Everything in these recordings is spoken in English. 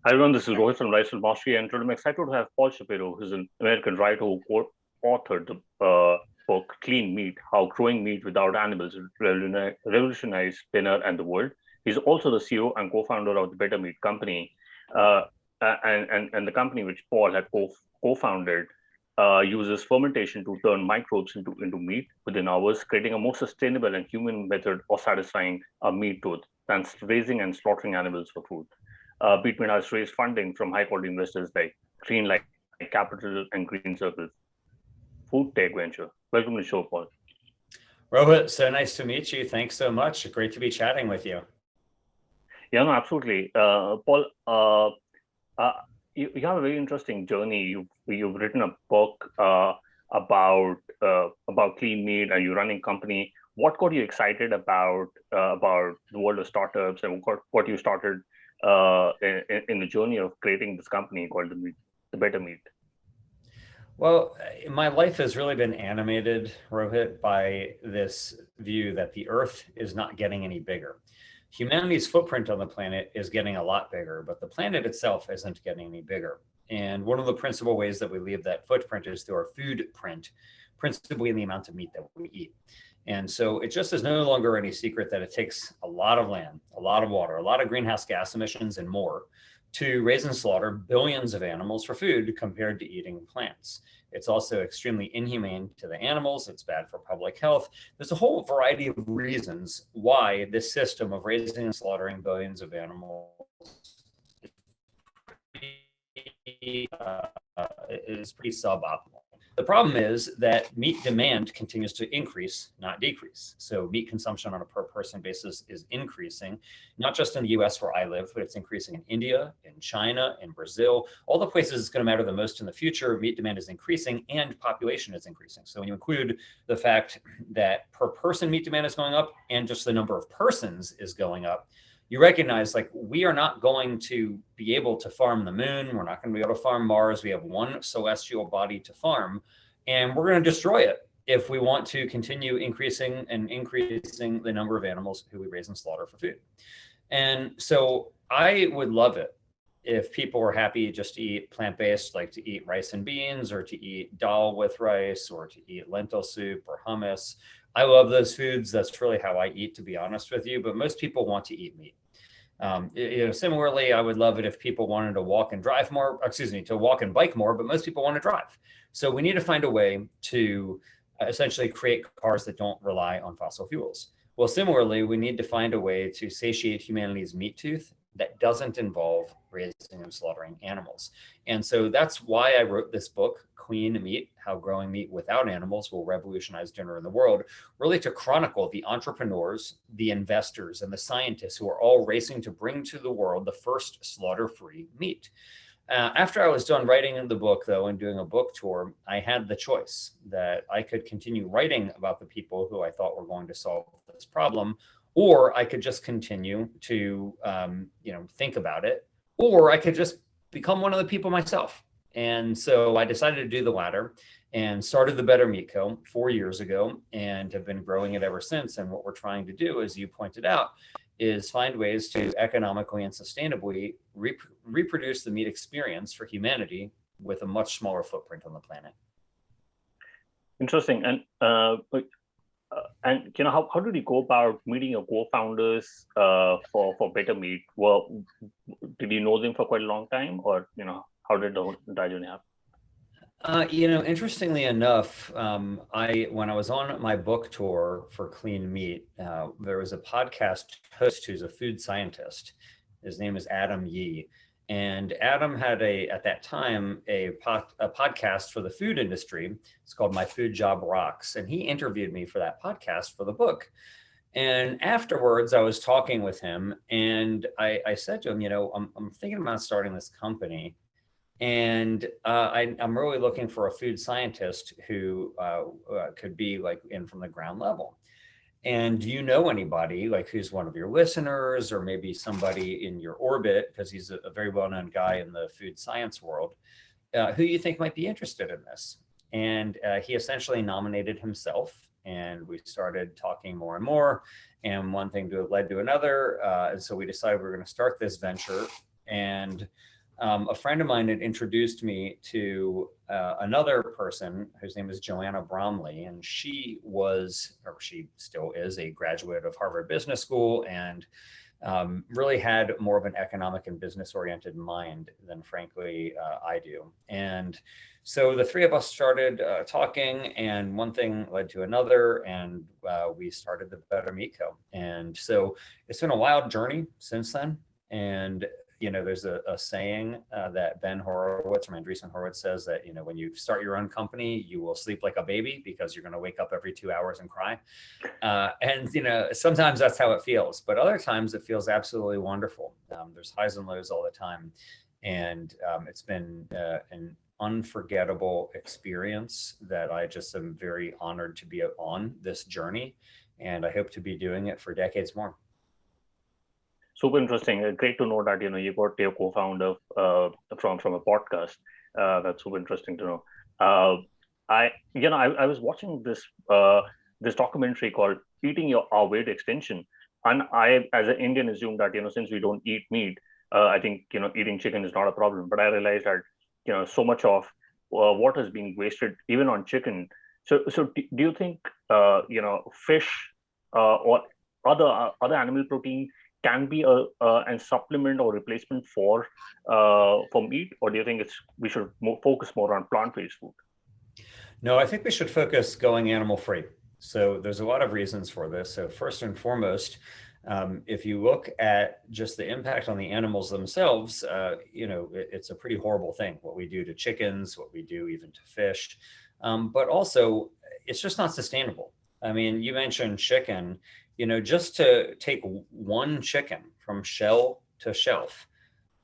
Hi everyone, this is Rohit from Rise from Mastery, and today I'm excited to have Paul Shapiro, who's an American writer who authored the book Clean Meat: How Growing Meat Without Animals Revolutionized Dinner and the World. He's also the CEO and co-founder of the Better Meat Company, uh, and the company which Paul had co-founded uses fermentation to turn microbes into meat within hours, creating a more sustainable and human method of satisfying a meat tooth than raising and slaughtering animals for food. Beatman has raised funding from high quality investors like Greenlight Capital and Green Circle Food Tech Venture. Welcome to the show, Paul. Rohit, so nice to meet you. Thanks so much. Great to be chatting with you. Yeah, no, absolutely. Paul, uh, you have a very interesting journey. You've written a book about clean meat, and you're running company. What got you excited about the world of startups, and what you started in the journey of creating this company called the Better Meat? Well, my life has really been animated, Rohit, by this view that the Earth is not getting any bigger. Humanity's footprint on the planet is getting a lot bigger, but the planet itself isn't getting any bigger. And one of the principal ways that we leave that footprint is through our food print, principally in the amount of meat that we eat. And so it just is no longer any secret that it takes a lot of land, a lot of water, a lot of greenhouse gas emissions, and more to raise and slaughter billions of animals for food compared to eating plants. It's also extremely inhumane to the animals. It's bad for public health. There's a whole variety of reasons why this system of raising and slaughtering billions of animals is pretty suboptimal. The problem is that meat demand continues to increase, not decrease. So meat consumption on a per person basis is increasing, not just in the US where I live, but it's increasing in India, in China, in Brazil, all the places it's going to matter the most in the future. Meat demand is increasing and population is increasing. So when you include the fact that per person meat demand is going up and just the number of persons is going up, you recognize like we are not going to be able to farm the moon. We're not going to be able to farm Mars. We have one celestial body to farm, and we're going to destroy it if we want to continue increasing the number of animals who we raise and slaughter for food. And so I would love it if people were happy just to eat plant-based, like to eat rice and beans, or to eat dal with rice, or to eat lentil soup or hummus. I love those foods. That's really how I eat, to be honest with you. But most people want to eat meat. Similarly, I would love it if people wanted to walk and drive more, to walk and bike more, but most people want to drive. So we need to find a way to essentially create cars that don't rely on fossil fuels. Well, similarly, we need to find a way to satiate humanity's meat tooth that doesn't involve raising and slaughtering animals. And so that's why I wrote this book, Clean Meat: How Growing Meat Without Animals Will Revolutionize Dinner in the World, really to chronicle the entrepreneurs, the investors, and the scientists who are all racing to bring to the world the first slaughter-free meat. After I was done writing the book, though, and doing a book tour, I had the choice that I could continue writing about the people who I thought were going to solve this problem, or I could just continue to think about it, or I could just become one of the people myself. And so I decided to do the latter and started the Better Meat Co. 4 years ago and have been growing it ever since. And what we're trying to do, as you pointed out, is find ways to economically and sustainably reproduce the meat experience for humanity with a much smaller footprint on the planet. Interesting. And how did you go about meeting your co-founders for Better Meat? Well, did you know them for quite a long time, or how did the entire journey happen? Interestingly enough, when I was on my book tour for Clean Meat, there was a podcast host who's a food scientist. His name is Adam Yee. And Adam had at that time, a podcast for the food industry. It's called My Food Job Rocks. And he interviewed me for that podcast for the book. And afterwards, I was talking with him and I said to him, I'm thinking about starting this company. And I'm really looking for a food scientist who could be like in from the ground level. And do you know anybody like who's one of your listeners, or maybe somebody in your orbit, because he's a very well-known guy in the food science world, who you think might be interested in this? And he essentially nominated himself, and we started talking more and more, and one thing led to another. And so we decided we were going to start this venture. And a friend of mine had introduced me to another person whose name is Joanna Bromley, and she was, or she still is, a graduate of Harvard Business School, and really had more of an economic and business oriented mind than frankly I do. And so the three of us started talking, and one thing led to another, and we started the Better Meat Co. And so it's been a wild journey since then. And there's a saying that Ben Horowitz from Andreessen Horowitz says that, when you start your own company, you will sleep like a baby because you're going to wake up every 2 hours and cry. And sometimes that's how it feels, but other times it feels absolutely wonderful. There's highs and lows all the time. And it's been an unforgettable experience that I just am very honored to be on this journey. And I hope to be doing it for decades more. Super interesting. Great to know that you got your co-founder from a podcast. That's super interesting to know. I was watching this documentary called "Eating Our Weight Extension," and I, as an Indian, assumed that since we don't eat meat, I think eating chicken is not a problem. But I realized that so much of what is being wasted even on chicken. So do you think fish or other animal protein can be a supplement or replacement for meat, or do you think we should focus more on plant-based food? No, I think we should focus going animal-free. So there's a lot of reasons for this. So first and foremost, if you look at just the impact on the animals themselves, it's a pretty horrible thing, what we do to chickens, what we do even to fish, but also it's just not sustainable. I mean, you mentioned chicken. Just to take one chicken from shell to shelf,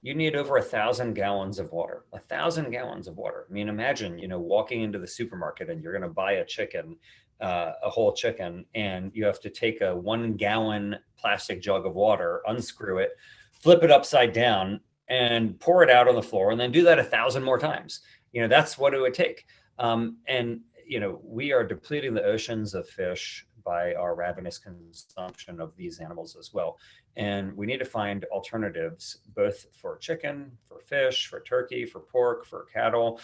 you need over 1,000 gallons of water. 1,000 gallons of water. I mean, imagine, walking into the supermarket and you're going to buy a chicken, a whole chicken, and you have to take a 1 gallon plastic jug of water, unscrew it, flip it upside down, and pour it out on the floor, and then do that 1,000 more times. That's what it would take. And we are depleting the oceans of fish by our ravenous consumption of these animals as well. And we need to find alternatives, both for chicken, for fish, for turkey, for pork, for cattle.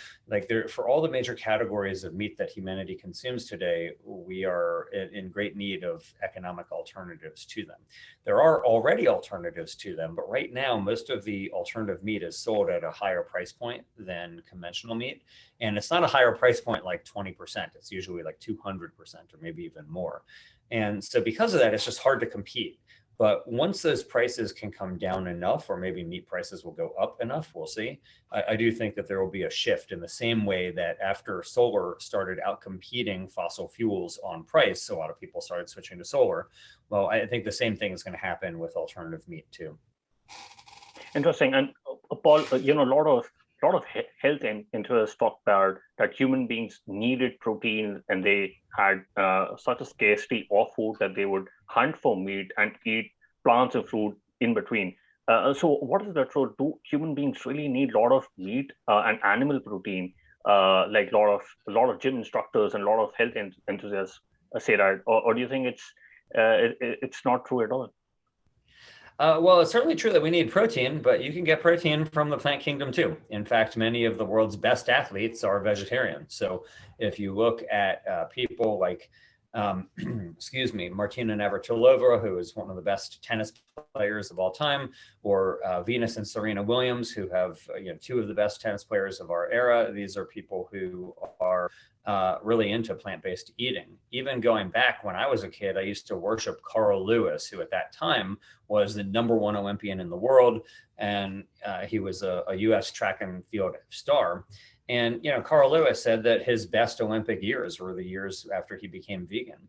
For all the major categories of meat that humanity consumes today, we are in great need of economic alternatives to them. There are already alternatives to them, but right now, most of the alternative meat is sold at a higher price point than conventional meat. And it's not a higher price point like 20%. It's usually like 200% or maybe even more. And so because of that, it's just hard to compete. But once those prices can come down enough, or maybe meat prices will go up enough, we'll see. I do think that there will be a shift in the same way that after solar started outcompeting fossil fuels on price, a lot of people started switching to solar. Well, I think the same thing is going to happen with alternative meat too. Interesting. And Paul, a lot of health interests talked about that human beings needed protein, and they had such a scarcity of food that they would hunt for meat and eat plants and fruit in between. So what is that? So do human beings really need a lot of meat and animal protein, like a lot of gym instructors and a lot of health enthusiasts say that, or do you think it's not true at all? Well, it's certainly true that we need protein, but you can get protein from the plant kingdom too. In fact, many of the world's best athletes are vegetarian. So if you look at people like, Martina Navratilova, who is one of the best tennis players of all time, or Venus and Serena Williams, who have two of the best tennis players of our era. These are people who are really into plant-based eating. Even going back when I was a kid, I used to worship Carl Lewis, who at that time was the #1 Olympian in the world. And he was a US track and field star. And, Carl Lewis said that his best Olympic years were the years after he became vegan.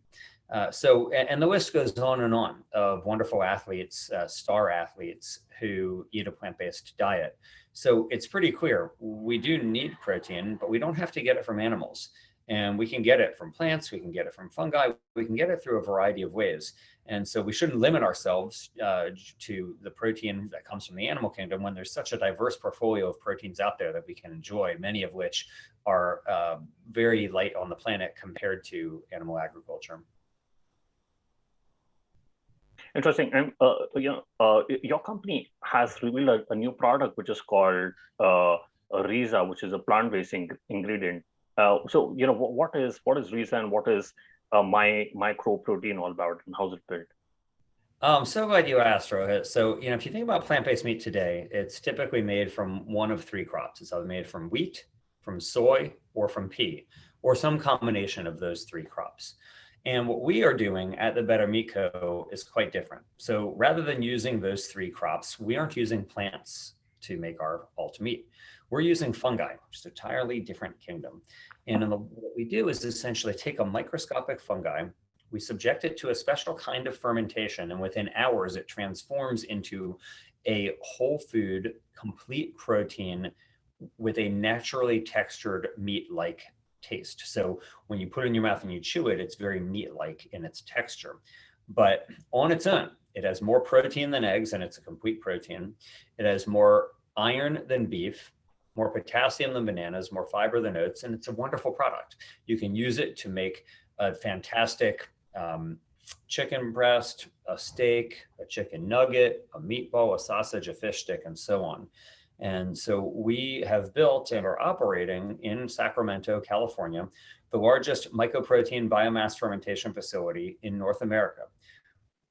And the list goes on and on of wonderful athletes, star athletes who eat a plant-based diet. So it's pretty clear we do need protein, but we don't have to get it from animals. And we can get it from plants, we can get it from fungi, we can get it through a variety of ways. And so we shouldn't limit ourselves to the protein that comes from the animal kingdom when there's such a diverse portfolio of proteins out there that we can enjoy, many of which are very light on the planet compared to animal agriculture. Interesting. And your company has revealed a new product which is called Rhiza, which is a plant-based ingredient. So, what is Rhiza and what is my microprotein all about, and how's it built? I'm so glad you asked, Rohit. So, if you think about plant-based meat today, it's typically made from one of three crops. It's either made from wheat, from soy, or from pea, or some combination of those three crops. And what we are doing at the Better Meat Co. is quite different. So rather than using those three crops, we aren't using plants to make our alt meat. We're using fungi, which is an entirely different kingdom. And what we do is essentially take a microscopic fungi, we subject it to a special kind of fermentation, and within hours, it transforms into a whole food, complete protein with a naturally textured meat-like taste. So when you put it in your mouth and you chew it, it's very meat-like in its texture. But on its own, it has more protein than eggs, and it's a complete protein. It has more iron than beef, more potassium than bananas, more fiber than oats, and it's a wonderful product. You can use it to make a fantastic chicken breast, a steak, a chicken nugget, a meatball, a sausage, a fish stick, and so on. And so we have built and are operating in Sacramento, California, the largest mycoprotein biomass fermentation facility in North America,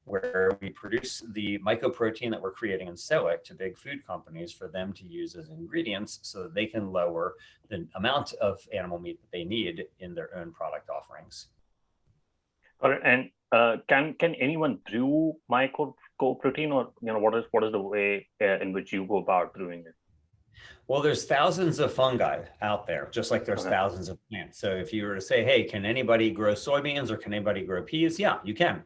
where we produce the mycoprotein that we're creating and sell it to big food companies for them to use as ingredients so that they can lower the amount of animal meat that they need in their own product offerings. All right, and can anyone brew mycoprotein, or what is the way in which you go about brewing it? Well, there's thousands of fungi out there, just like there's Okay. thousands of plants. So if you were to say, hey, can anybody grow soybeans or can anybody grow peas? Yeah, you can.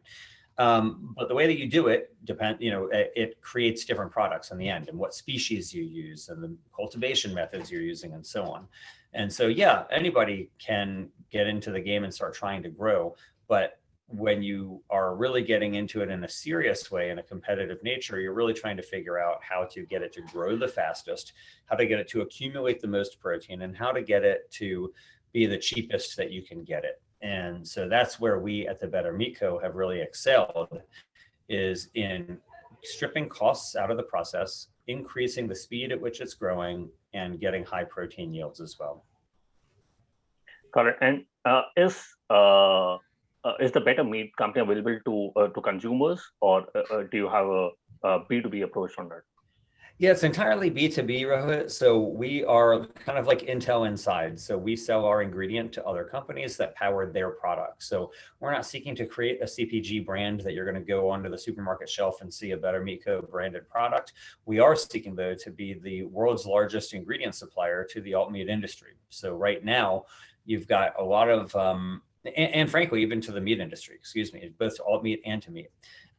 But the way that you do it it creates different products in the end, and what species you use and the cultivation methods you're using and so on. And so, yeah, anybody can get into the game and start trying to grow. But when you are really getting into it in a serious way, in a competitive nature, you're really trying to figure out how to get it to grow the fastest, how to get it to accumulate the most protein, and how to get it to be the cheapest that you can get it. And so that's where we at the Better Meat Co. have really excelled, is in stripping costs out of the process, increasing the speed at which it's growing, and getting high protein yields as well. Correct. And is the Better Meat company available to consumers, or do you have a B2B approach on that? Yeah, it's entirely B2B, Rohit. So we are kind of like Intel Inside. So we sell our ingredient to other companies that power their products. So we're not seeking to create a CPG brand that you're going to go onto the supermarket shelf and see a Better Meat Co. branded product. We are seeking, though, to be the world's largest ingredient supplier to the alt meat industry. So right now, you've got a lot of, and frankly, even to the meat industry, both to alt meat and to meat.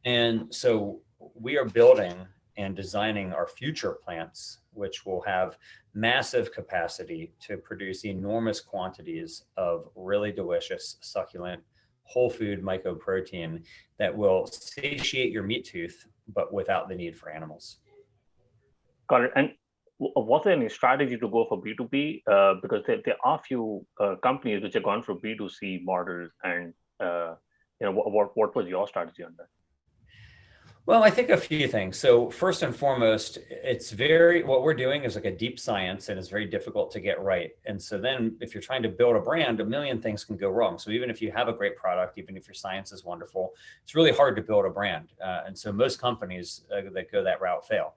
And so we are building and designing our future plants, which will have massive capacity to produce enormous quantities of really delicious, succulent, whole food mycoprotein that will satiate your meat tooth, but without the need for animals. Got it. And was there any strategy to go for B2B? Because there are few companies which have gone for B2C models, and what was your strategy on that? Well, I think a few things. So first and foremost, what we're doing is like a deep science, and it's very difficult to get right. And so then if you're trying to build a brand, a million things can go wrong. So even if you have a great product, even if your science is wonderful, it's really hard to build a brand. And so most companies that go that route fail.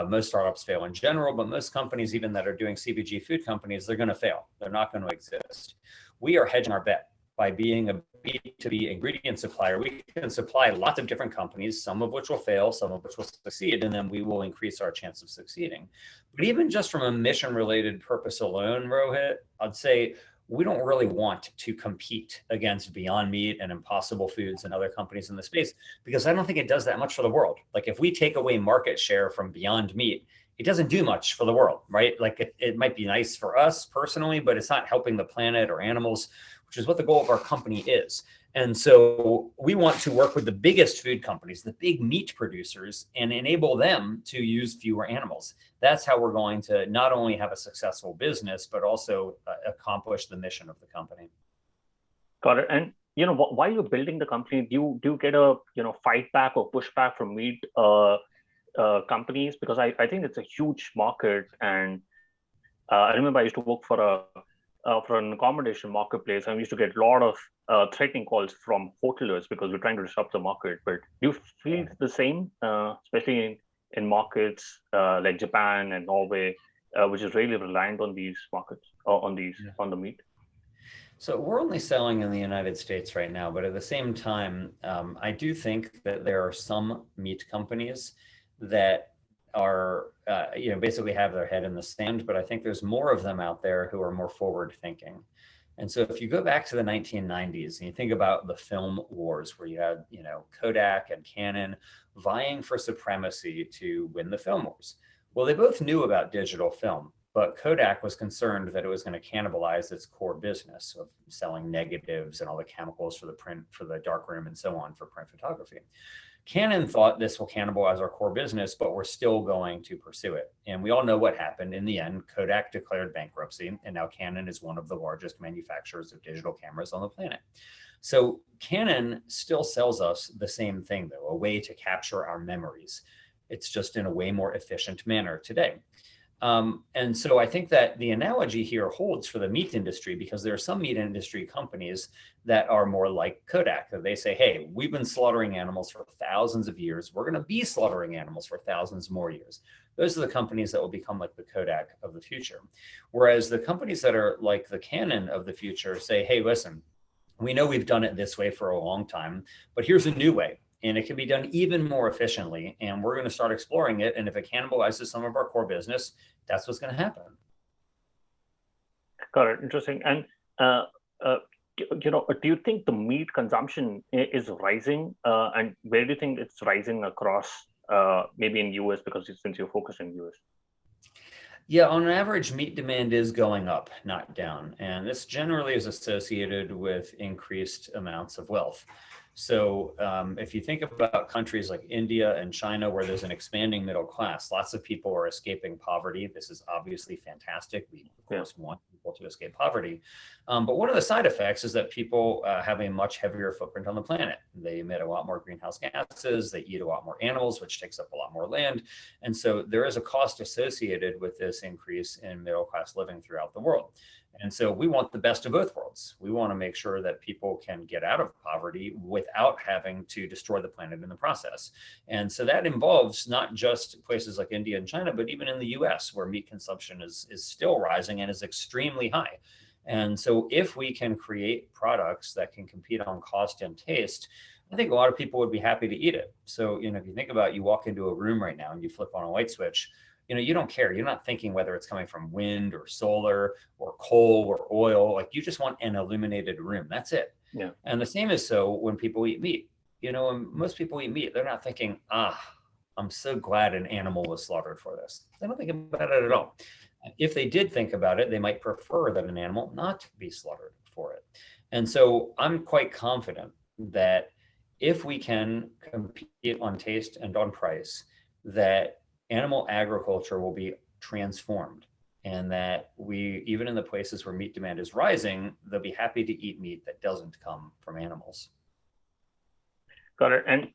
Most startups fail in general, but most companies, even that are doing CPG food companies, they're going to fail. They're not going to exist. We are hedging our bet by being a B2B ingredient supplier. We can supply lots of different companies, some of which will fail, some of which will succeed, and then we will increase our chance of succeeding. But even just from a mission-related purpose alone, Rohit, I'd say we don't really want to compete against Beyond Meat and Impossible Foods and other companies in the space, because I don't think it does that much for the world. Like if we take away market share from Beyond Meat, it doesn't do much for the world, right? Like it might be nice for us personally, but it's not helping the planet or animals, which is what the goal of our company is. And so we want to work with the biggest food companies, the big meat producers, and enable them to use fewer animals. That's how we're going to not only have a successful business, but also accomplish the mission of the company. Got it. And while you're building the company, do you get a fight back or pushback from meat companies? Because I think it's a huge market, and I remember I used to work for an accommodation marketplace, and we used to get a lot of threatening calls from hotelers because we're trying to disrupt the market. But do you feel the same, especially in markets like Japan and Norway, which is really reliant on these markets, or on the meat? So we're only selling in the United States right now, but at the same time, I do think that there are some meat companies that are, basically have their head in the sand, but I think there's more of them out there who are more forward thinking. And so if you go back to the 1990s and you think about the film wars where you had, Kodak and Canon vying for supremacy to win the film wars. Well, they both knew about digital film, but Kodak was concerned that it was going to cannibalize its core business of selling negatives and all the chemicals for the print, for the darkroom and so on for print photography. Canon thought this will cannibalize our core business, but we're still going to pursue it. And we all know what happened. In the end, Kodak declared bankruptcy, and now Canon is one of the largest manufacturers of digital cameras on the planet. So Canon still sells us the same thing, though, a way to capture our memories. It's just in a way more efficient manner today. And so I think that the analogy here holds for the meat industry, because there are some meat industry companies that are more like Kodak. They say, hey, we've been slaughtering animals for thousands of years. We're going to be slaughtering animals for thousands more years. Those are the companies that will become like the Kodak of the future. Whereas the companies that are like the Canon of the future say, hey, listen, we know we've done it this way for a long time, but here's a new way. And it can be done even more efficiently. And we're going to start exploring it. And if it cannibalizes some of our core business, that's what's going to happen. Got it. Interesting. And do you think the meat consumption is rising? And where do you think it's rising across? Maybe in US, because since you're focused in US. Yeah, on average, meat demand is going up, not down. And this generally is associated with increased amounts of wealth. So if you think about countries like India and China, where there's an expanding middle class, lots of people are escaping poverty. This is obviously fantastic. We, of course, want people to escape poverty. But one of the side effects is that people have a much heavier footprint on the planet. They emit a lot more greenhouse gases. They eat a lot more animals, which takes up a lot more land. And so there is a cost associated with this increase in middle class living throughout the world. And so we want the best of both worlds. We want to make sure that people can get out of poverty without having to destroy the planet in the process. And so that involves not just places like India and China, but even in the US, where meat consumption is still rising and is extremely high. And so if we can create products that can compete on cost and taste, I think a lot of people would be happy to eat it. So, if you think about, you walk into a room right now and you flip on a light switch, you don't care. You're not thinking whether it's coming from wind or solar or coal or oil. Like, you just want an illuminated room. That's it. Yeah. And the same is so when people eat meat. When most people eat meat, they're not thinking, I'm so glad an animal was slaughtered for this. They don't think about it at all. If they did think about it, they might prefer that an animal not be slaughtered for it. And so I'm quite confident that if we can compete on taste and on price, that animal agriculture will be transformed, and that we, even in the places where meat demand is rising, they'll be happy to eat meat that doesn't come from animals. Got it. And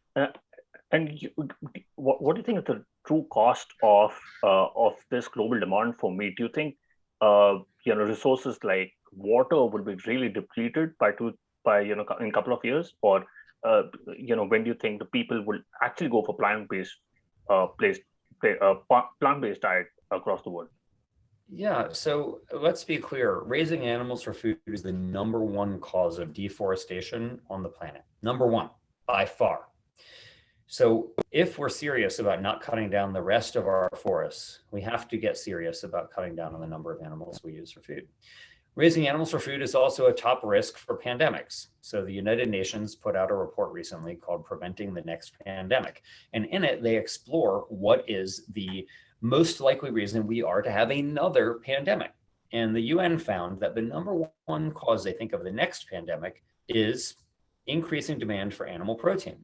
what do you think is the true cost of this global demand for meat? Do you think resources like water will be really depleted in a couple of years, or when do you think the people will actually go for plant-based diet across the world? Yeah, so let's be clear. Raising animals for food is the number one cause of deforestation on the planet. Number one, by far. So if we're serious about not cutting down the rest of our forests, we have to get serious about cutting down on the number of animals we use for food. Raising animals for food is also a top risk for pandemics. So the United Nations put out a report recently called Preventing the Next Pandemic. And in it, they explore what is the most likely reason we are to have another pandemic. And the UN found that the number one cause they think of the next pandemic is increasing demand for animal protein.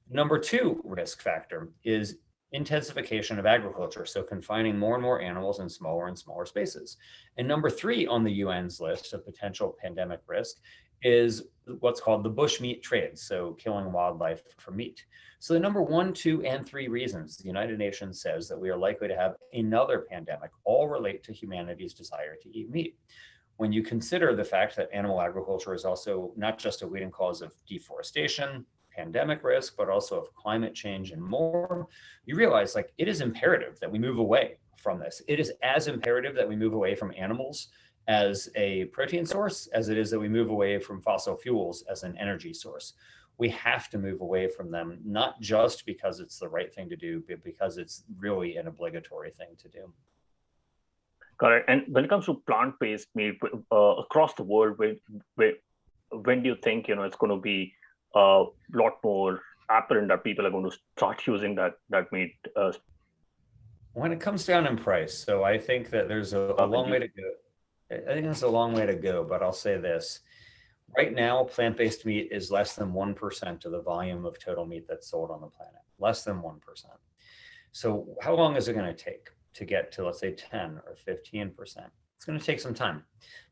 Number two risk factor is intensification of agriculture, so confining more and more animals in smaller and smaller spaces. And number three on the UN's list of potential pandemic risk is what's called the bushmeat trade, so killing wildlife for meat. So the number 1, 2, and 3 reasons the United Nations says that we are likely to have another pandemic all relate to humanity's desire to eat meat. When you consider the fact that animal agriculture is also not just a leading cause of deforestation, pandemic risk, but also of climate change and more, you realize like it is imperative that we move away from this. It is as imperative that we move away from animals as a protein source as it is that we move away from fossil fuels as an energy source. We have to move away from them, not just because it's the right thing to do, but because it's really an obligatory thing to do. Correct. And when it comes to plant-based meat across the world, when do you think it's going to be a lot more apparent that people are going to start using that meat? When it comes down in price, so I think that there's a long way to go. I think there's a long way to go, but I'll say this. Right now, plant-based meat is less than 1% of the volume of total meat that's sold on the planet, less than 1%. So how long is it going to take to get to, let's say, 10 or 15%? It's going to take some time,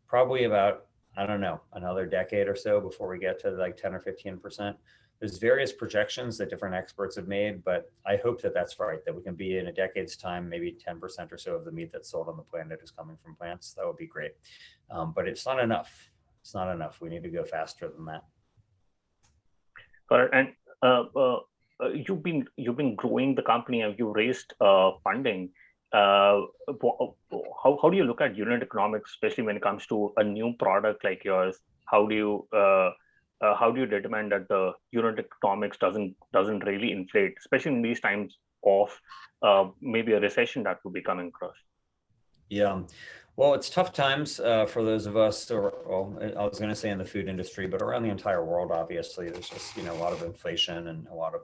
probably about, I don't know, another decade or so before we get to like 10 or 15%. There's various projections that different experts have made, but I hope that that's right, that we can be in a decade's time, maybe 10% or so of the meat that's sold on the planet is coming from plants. That would be great. But it's not enough. It's not enough. We need to go faster than that. And you've been growing the company and you raised funding. How do you look at unit economics, especially when it comes to a new product like yours? How do you determine that the unit economics doesn't really inflate, especially in these times of maybe a recession that would be coming across? Yeah, well, it's tough times for those of us, or well, I was going to say in the food industry, but around the entire world, obviously, there's just a lot of inflation and a lot of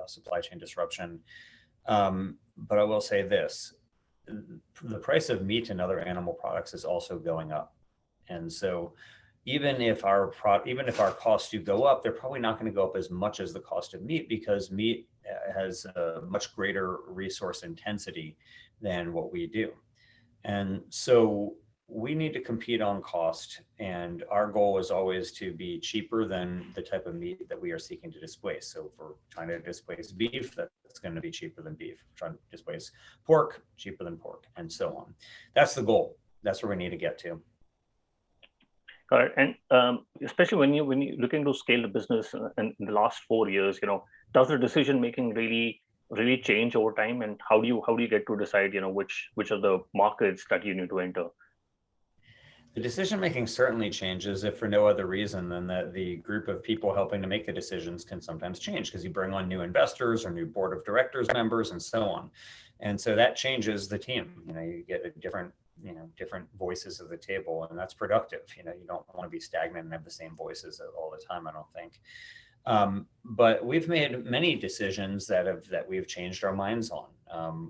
supply chain disruption. But I will say this: the price of meat and other animal products is also going up, and so even if our costs do go up, they're probably not going to go up as much as the cost of meat, because meat has a much greater resource intensity than what we do. And so we need to compete on cost, and our goal is always to be cheaper than the type of meat that we are seeking to displace. So if we're trying to displace beef, that's going to be cheaper than beef. If we're trying to displace pork, cheaper than pork, and so on. That's the goal. That's where we need to get to. All right. And especially when you're looking to scale the business in the last 4 years, does the decision making really change over time, and how do you get to decide which of the markets that you need to enter? The decision making certainly changes, if for no other reason than that the group of people helping to make the decisions can sometimes change, because you bring on new investors or new board of directors members and so on, and so that changes the team. You get a different voices of the table, and that's productive. You don't want to be stagnant and have the same voices all the time, I don't think. But we've made many decisions that we've changed our minds on,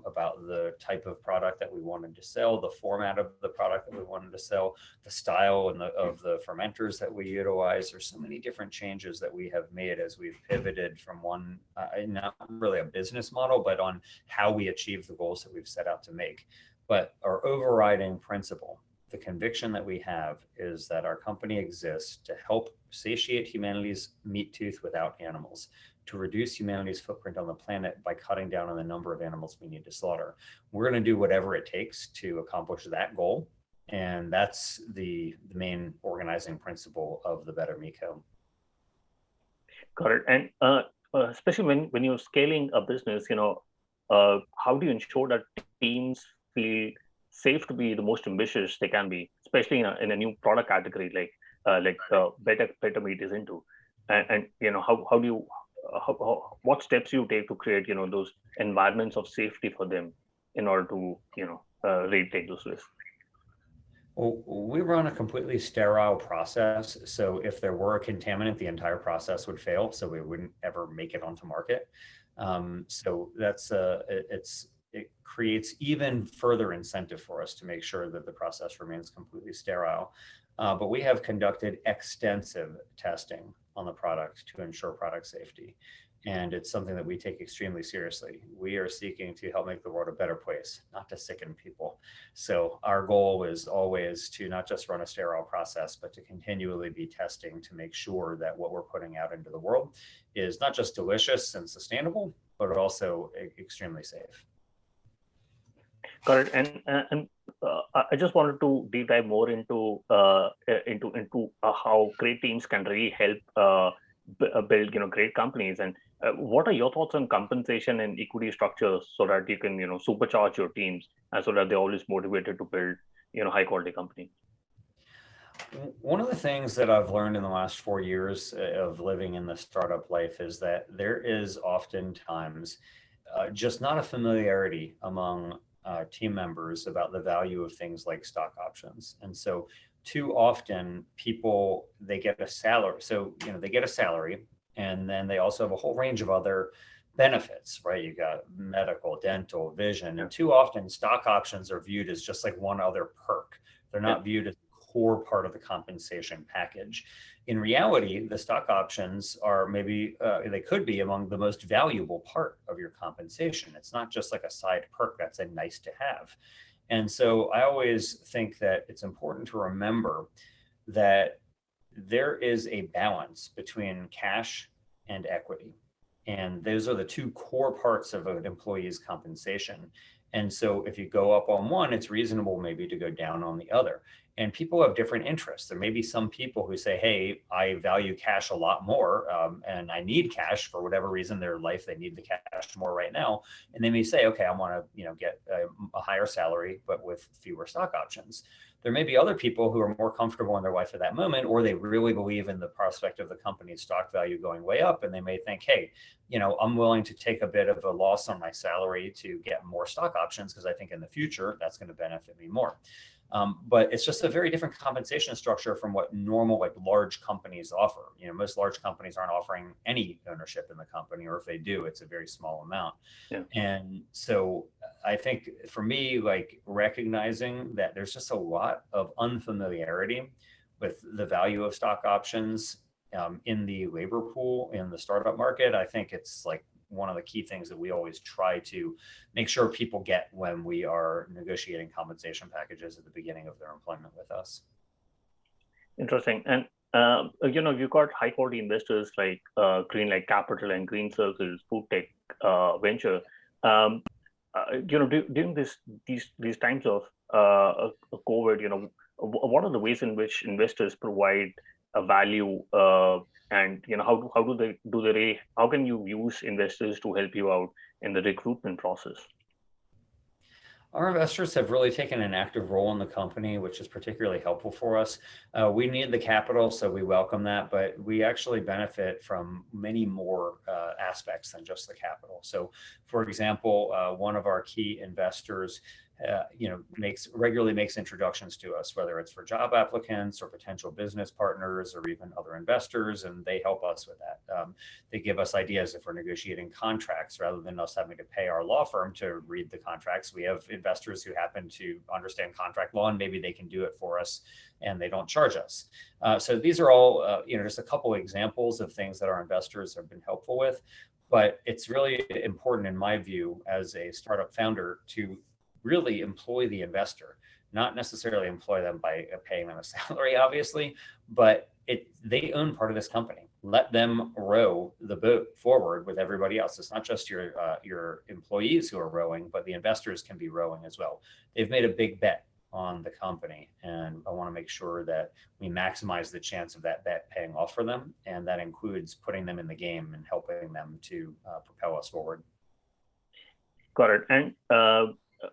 about the type of product that we wanted to sell, the format of the product that we wanted to sell, the style of the fermenters that we utilize. There's so many different changes that we have made as we've pivoted from one, not really a business model, but on how we achieve the goals that we've set out to make. But our overriding principle, the conviction that we have, is that our company exists to help satiate humanity's meat tooth without animals, to reduce humanity's footprint on the planet by cutting down on the number of animals we need to slaughter. We're going to do whatever it takes to accomplish that goal. And that's the main organizing principle of the Better Meat Co. Got it. And especially when you're scaling a business, how do you ensure that teams feel safe to be the most ambitious they can be, especially in a new product category like better meat is into, and what steps you take to create those environments of safety for them in order to really take those risks? Well, we run a completely sterile process, so if there were a contaminant, the entire process would fail, so we wouldn't ever make it onto market. So that's it creates even further incentive for us to make sure that the process remains completely sterile. But we have conducted extensive testing on the product to ensure product safety. And it's something that we take extremely seriously. We are seeking to help make the world a better place, not to sicken people. So our goal is always to not just run a sterile process, but to continually be testing to make sure that what we're putting out into the world is not just delicious and sustainable, but also extremely safe. Got it. I just wanted to deep dive more into how great teams can really help build great companies. And what are your thoughts on compensation and equity structures so that you can supercharge your teams and so that they're always motivated to build high quality companies? One of the things that I've learned in the last 4 years of living in the startup life is that there is oftentimes just not a familiarity among team members about the value of things like stock options. And so too often people, they get a salary. So, they get a salary, and then they also have a whole range of other benefits, right? You got medical, dental, vision. And too often stock options are viewed as just like one other perk. They're not viewed as core part of the compensation package. In reality, the stock options are maybe, they could be among the most valuable part of your compensation. It's not just like a side perk that's a nice to have. And so I always think that it's important to remember that there is a balance between cash and equity. And those are the two core parts of an employee's compensation. And so if you go up on one, it's reasonable maybe to go down on the other. And people have different interests. There may be some people who say, hey, I value cash a lot more, and I need cash for whatever reason in their life, they need the cash more right now. And they may say, okay, I want to get a higher salary, but with fewer stock options. There may be other people who are more comfortable in their life at that moment, or they really believe in the prospect of the company's stock value going way up. And they may think, hey, I'm willing to take a bit of a loss on my salary to get more stock options because I think in the future that's going to benefit me more. But it's just a very different compensation structure from what normal, like large companies offer. Most large companies aren't offering any ownership in the company, or if they do, it's a very small amount. Yeah. And so I think for me, like recognizing that there's just a lot of unfamiliarity with the value of stock options in the labor pool in the startup market, I think it's like one of the key things that we always try to make sure people get when we are negotiating compensation packages at the beginning of their employment with us. Interesting. And, you've got high quality investors like Greenlight Capital and Green Circle's food tech venture. During these times of COVID, what are the ways in which investors provide a value and how can you use investors to help you out in the recruitment process? Our investors have really taken an active role in the company, which is particularly helpful for us. We need the capital, so we welcome that, but we actually benefit from many more aspects than just the capital. So, for example, one of our key investors regularly makes introductions to us, whether it's for job applicants or potential business partners or even other investors, and they help us with that. They give us ideas if we're negotiating contracts, rather than us having to pay our law firm to read the contracts. We have investors who happen to understand contract law, and maybe they can do it for us, and they don't charge us. So these are all, just a couple of examples of things that our investors have been helpful with. But it's really important, in my view, as a startup founder, to really employ the investor, not necessarily employ them by paying them a salary, obviously, but they own part of this company. Let them row the boat forward with everybody else. It's not just your employees who are rowing, but the investors can be rowing as well. They've made a big bet on the company, and I want to make sure that we maximize the chance of that bet paying off for them, and that includes putting them in the game and helping them to propel us forward. Got it. And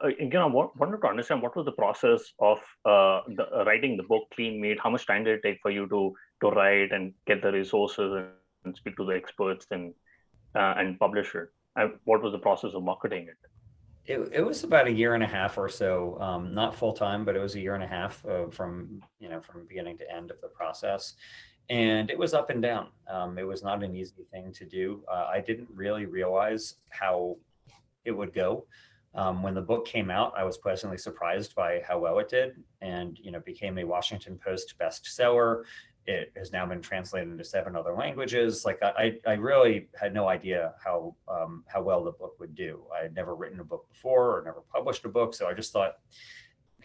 again, I wanted to understand what was the process of writing the book Clean Meat. How much time did it take for you to write and get the resources and speak to the experts and publish it? And what was the process of marketing it? It was about a year and a half or so, not full time, but it was a year and a half from beginning to end of the process. And it was up and down. It was not an easy thing to do. I didn't really realize how it would go. When the book came out, I was pleasantly surprised by how well it did, and became a Washington Post bestseller. it has now been translated into 7 other languages. Like I really had no idea how well the book would do. I had never written a book before or never published a book. So I just thought,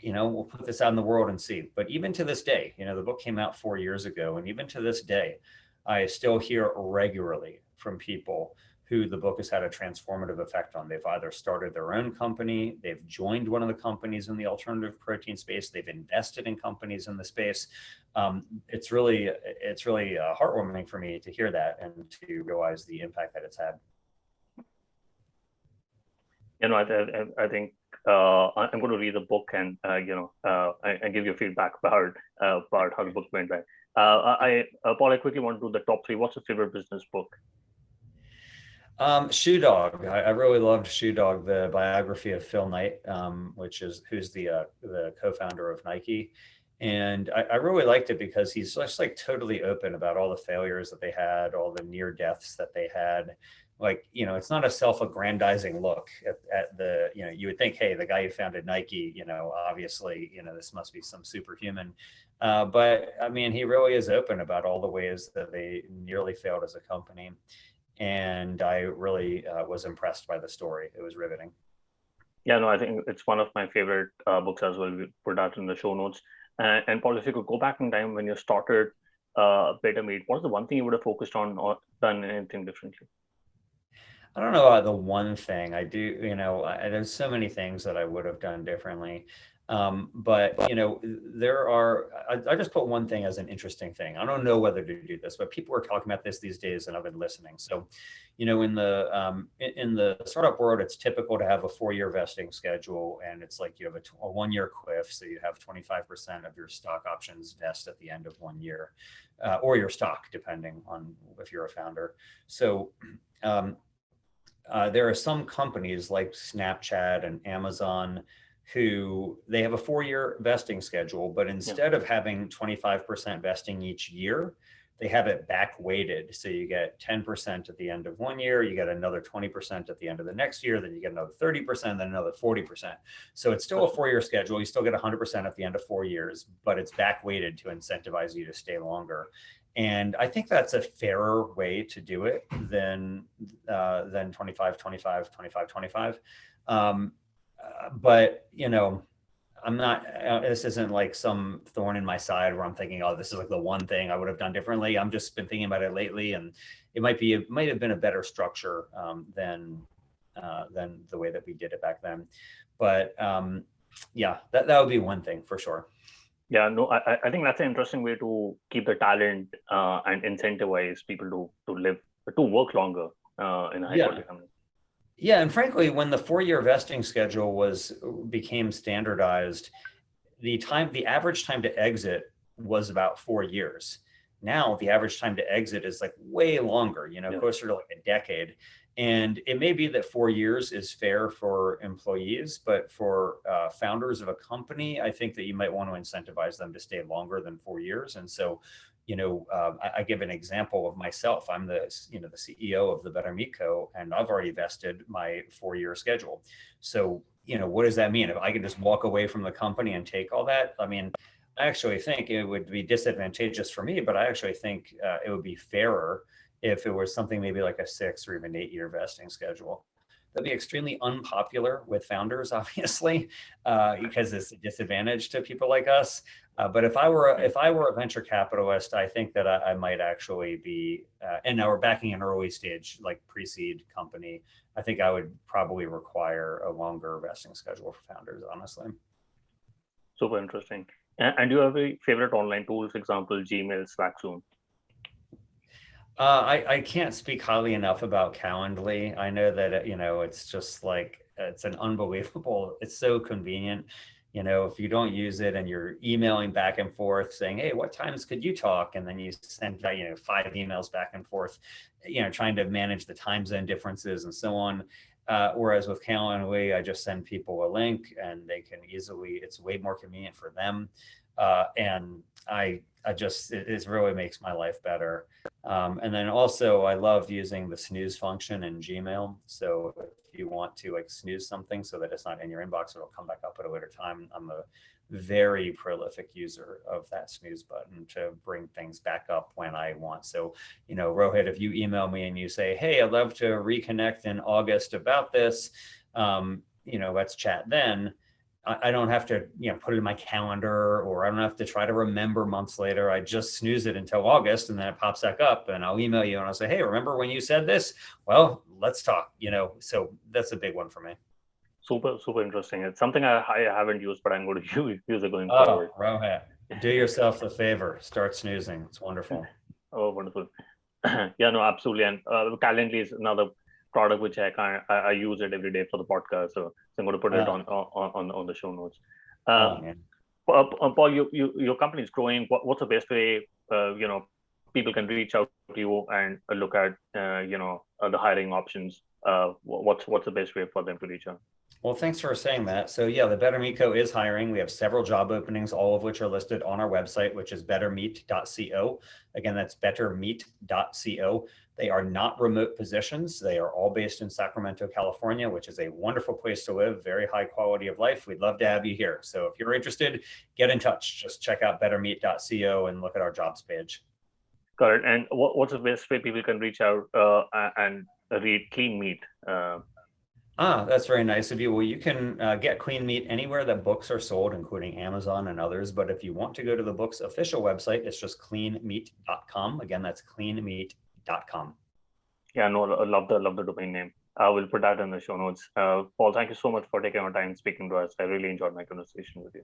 we'll put this out in the world and see. But even to this day, the book came out 4 years ago. And even to this day, I still hear regularly from people who the book has had a transformative effect on. They've either started their own company, they've joined one of the companies in the alternative protein space, they've invested in companies in the space. It's really heartwarming for me to hear that and to realize the impact that it's had. I think I'm going to read the book and and give you feedback about how the book went by. Paul, I quickly want to do the top 3. What's your favorite business book? Shoe Dog. I really loved Shoe Dog, the biography of Phil Knight, who's the co-founder of Nike. And I really liked it because he's just like totally open about all the failures that they had, all the near deaths that they had. Like, it's not a self-aggrandizing look at the, you would think, hey, the guy who founded Nike, obviously, this must be some superhuman. But I mean, he really is open about all the ways that they nearly failed as a company. And I really was impressed by the story. It was riveting. Yeah, no, I think it's one of my favorite books as well. We put that in the show notes. And Paul, if you could go back in time when you started Better Meat, what's the one thing you would have focused on or done anything differently? I don't know about the one thing I do, there's so many things that I would have done differently. But I just put one thing as an interesting thing. I don't know whether to do this, but people are talking about this these days and I've been listening. So, in the startup world, it's typical to have a 4-year vesting schedule. And it's like you have a 1-year cliff. So you have 25% of your stock options vest at the end of 1 year, or your stock, depending on if you're a founder. So, there are some companies like Snapchat and Amazon who they have a 4-year vesting schedule, but instead of having 25% vesting each year, they have it back weighted. So you get 10% at the end of 1 year, you get another 20% at the end of the next year, then you get another 30%, then another 40%. So it's still a 4-year schedule. You still get 100% at the end of 4 years, but it's back weighted to incentivize you to stay longer. And I think that's a fairer way to do it than 25, 25, 25, 25. But, I'm not, this isn't like some thorn in my side where I'm thinking, oh, this is like the one thing I would have done differently. I'm just been thinking about it lately, and it might have been a better structure than the way that we did it back then. But yeah, that would be one thing for sure. Yeah, no, I think that's an interesting way to keep the talent and incentivize people to work longer in a high quality company. Yeah, and frankly, when the 4-year vesting schedule became standardized, the average time to exit was about 4 years. Now the average time to exit is like way longer, closer to like a decade. And it may be that 4 years is fair for employees, but for founders of a company, I think that you might want to incentivize them to stay longer than 4 years. And so, I give an example of myself. I'm the CEO of the Better Meat Co., and I've already vested my 4-year schedule. So, what does that mean? If I can just walk away from the company and take all that, I mean, I actually think it would be disadvantageous for me, but I actually think it would be fairer if it was something maybe like a 6 or even 8-year vesting schedule. That'd be extremely unpopular with founders, obviously, because it's a disadvantage to people like us. But if I were a venture capitalist, I think that I might actually be, and now we're backing an early stage, like pre-seed company, I think I would probably require a longer vesting schedule for founders, honestly. Super interesting. And do you have a favorite online tool, for example, Gmail, Slack, Zoom? I can't speak highly enough about Calendly. I know that, it's just like, it's an unbelievable, it's so convenient. If you don't use it and you're emailing back and forth saying, hey, what times could you talk? And then you send, 5 emails back and forth, trying to manage the time zone differences and so on. Whereas with Calendly, I just send people a link and they can easily, it's way more convenient for them. And I it really makes my life better. And then also I love using the snooze function in Gmail. So if you want to like snooze something so that it's not in your inbox, it'll come back up at a later time. I'm a very prolific user of that snooze button to bring things back up when I want. So, Rohit, if you email me and you say, hey, I'd love to reconnect in August about this, let's chat then. I don't have to, put it in my calendar, or I don't have to try to remember months later. I just snooze it until August, and then it pops back up, and I'll email you and I'll say, hey, remember when you said this? Well, let's talk, so that's a big one for me. Super, super interesting. It's something I haven't used, but I'm going to use it going forward. Rohit, do yourself the favor. Start snoozing. It's wonderful. Oh, wonderful. Yeah, no, absolutely. And Calendly is another product which I use it every day for the podcast. So I'm going to put it on the show notes. Paul, your company is growing. What's the best way, people can reach out to you and look at, the hiring options? What's the best way for them to reach out? Well, thanks for saying that. So yeah, the Better Meat Co. is hiring. We have several job openings, all of which are listed on our website, which is bettermeat.co. Again, that's bettermeat.co. They are not remote positions. They are all based in Sacramento, California, which is a wonderful place to live, very high quality of life. We'd love to have you here. So if you're interested, get in touch. Just check out bettermeat.co and look at our jobs page. Got it. And what's the best way people can reach out and read Clean Meat? That's very nice of you. Well, you can get Clean Meat anywhere that books are sold, including Amazon and others. But if you want to go to the book's official website, it's just cleanmeat.com. Again, that's cleanmeat.com. Yeah, no, I love the domain name. I will put that in the show notes. Paul, thank you so much for taking our time speaking to us. I really enjoyed my conversation with you.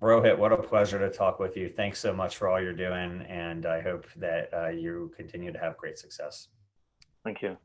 Rohit, what a pleasure to talk with you. Thanks so much for all you're doing. And I hope that you continue to have great success. Thank you.